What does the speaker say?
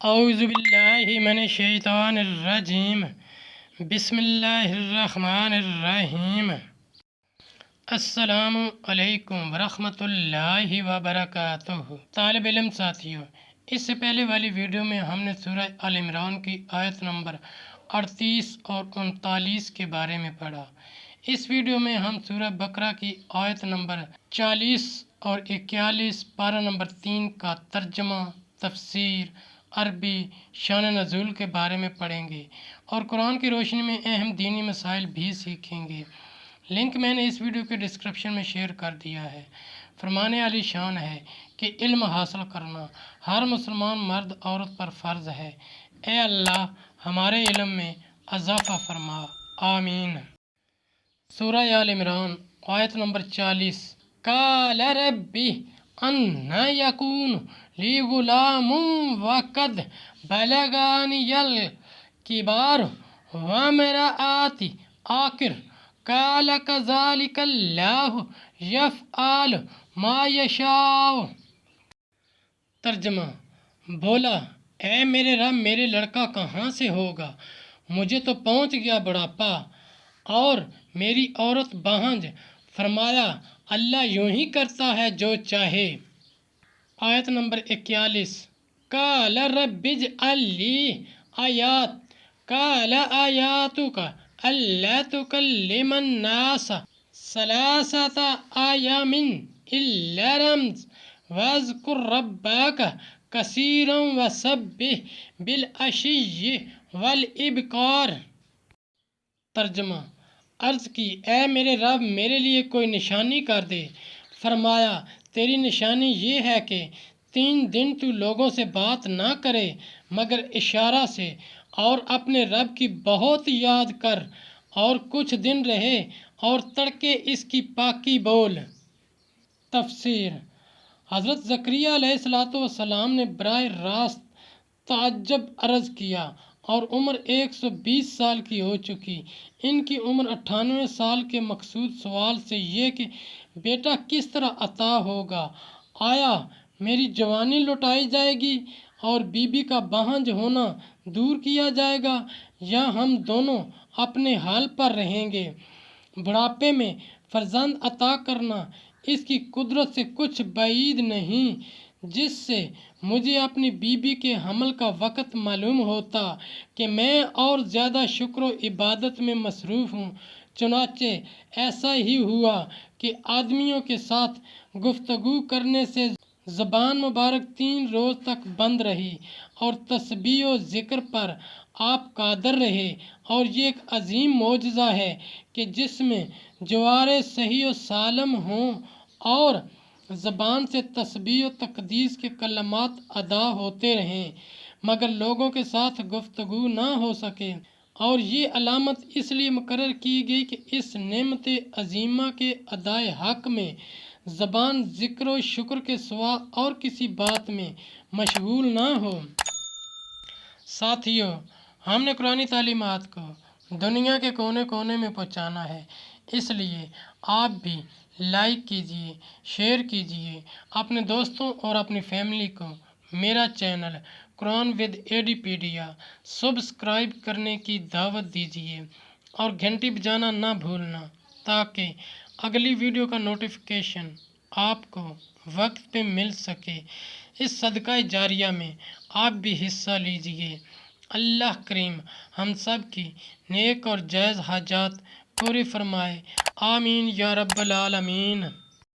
اعوذ باللہ من الشیطان الرجیم بسم اللہ الرحمن الرحیم۔ السلام علیکم ورحمۃ اللہ وبرکاتہ۔ طالب علم ساتھیوں، اس سے پہلے والی ویڈیو میں ہم نے سورہ آل عمران کی آیت نمبر 38 اور 39 کے بارے میں پڑھا۔ اس ویڈیو میں ہم سورہ بقرہ کی آیت نمبر 40 اور 41 پارہ نمبر 3 کا ترجمہ، تفسیر، عربی، شان نزول کے بارے میں پڑھیں گے اور قرآن کی روشنی میں اہم دینی مسائل بھی سیکھیں گے۔ لنک میں نے اس ویڈیو کے ڈسکرپشن میں شیئر کر دیا ہے۔ فرمان علی شان ہے کہ علم حاصل کرنا ہر مسلمان مرد عورت پر فرض ہے۔ اے اللہ ہمارے علم میں اضافہ فرما، آمین۔ سورہ آل عمران آیت نمبر 40۔ قال ربی انا یکون لی غلام وقد بلغنی الکبر وامرأتی عاقر قال کذلک اللہ یفعل ما یشاء۔ ترجمہ، بولا اے میرے رب میرے لڑکا کہاں سے ہوگا، مجھے تو پہنچ گیا بڑھاپا اور میری عورت بہنج۔ فرمایا اللہ یوں ہی کرتا ہے جو چاہے۔ آیت نمبر 41۔ قال رب اجعل لی آیات قال آیاتک الا تکلم الناس ثلاثۃ ایام الا رمز واذکر ربک کثیرا وسبح بالعشی والابکار۔ ترجمہ، عرض کی اے میرے رب میرے لیے کوئی نشانی کر دے۔ فرمایا تیری نشانی یہ ہے کہ 3 دن تو لوگوں سے بات نہ کرے مگر اشارہ سے، اور اپنے رب کی بہت یاد کر، اور کچھ دن رہے اور تڑکے اس کی پاکی بول۔ تفسیر۔ حضرت زکریا علیہ السلام نے براہ راست تعجب عرض کیا اور عمر 120 سال کی ہو چکی، ان کی عمر 98 سال کے مقصود سوال سے یہ کہ بیٹا کس طرح عطا ہوگا، آیا میری جوانی لوٹائی جائے گی اور بی بی کا بہنج ہونا دور کیا جائے گا، یا ہم دونوں اپنے حال پر رہیں گے۔ بڑھاپے میں فرزند عطا کرنا اس کی قدرت سے کچھ بعید نہیں، جس سے مجھے اپنی بیوی کے حمل کا وقت معلوم ہوتا کہ میں اور زیادہ شکر و عبادت میں مصروف ہوں۔ چنانچہ ایسا ہی ہوا کہ آدمیوں کے ساتھ گفتگو کرنے سے زبان مبارک 3 روز تک بند رہی اور تسبیح و ذکر پر آپ قادر رہے، اور یہ ایک عظیم معجزہ ہے کہ جس میں جوارے صحیح و سالم ہوں اور زبان سے تسبیح و تقدیس کے کلمات ادا ہوتے رہیں مگر لوگوں کے ساتھ گفتگو نہ ہو سکے، اور یہ علامت اس لیے مقرر کی گئی کہ اس نعمت عظیمہ کے ادائے حق میں زبان ذکر و شکر کے سوا اور کسی بات میں مشغول نہ ہو۔ ساتھیو، ہم نے قرآنی تعلیمات کو دنیا کے کونے کونے میں پہنچانا ہے، اس لیے آپ بھی لائک کیجئے، شیئر کیجئے، اپنے دوستوں اور اپنی فیملی کو میرا چینل قرآن ود ایڈیپیڈیا سبسکرائب کرنے کی دعوت دیجئے اور گھنٹی بجانا نہ بھولنا تاکہ اگلی ویڈیو کا نوٹیفیکیشن آپ کو وقت پہ مل سکے۔ اس صدقہ جاریہ میں آپ بھی حصہ لیجئے۔ اللہ کریم ہم سب کی نیک اور جائز حاجات پوری فرمائے، آمین یا رب العالمین۔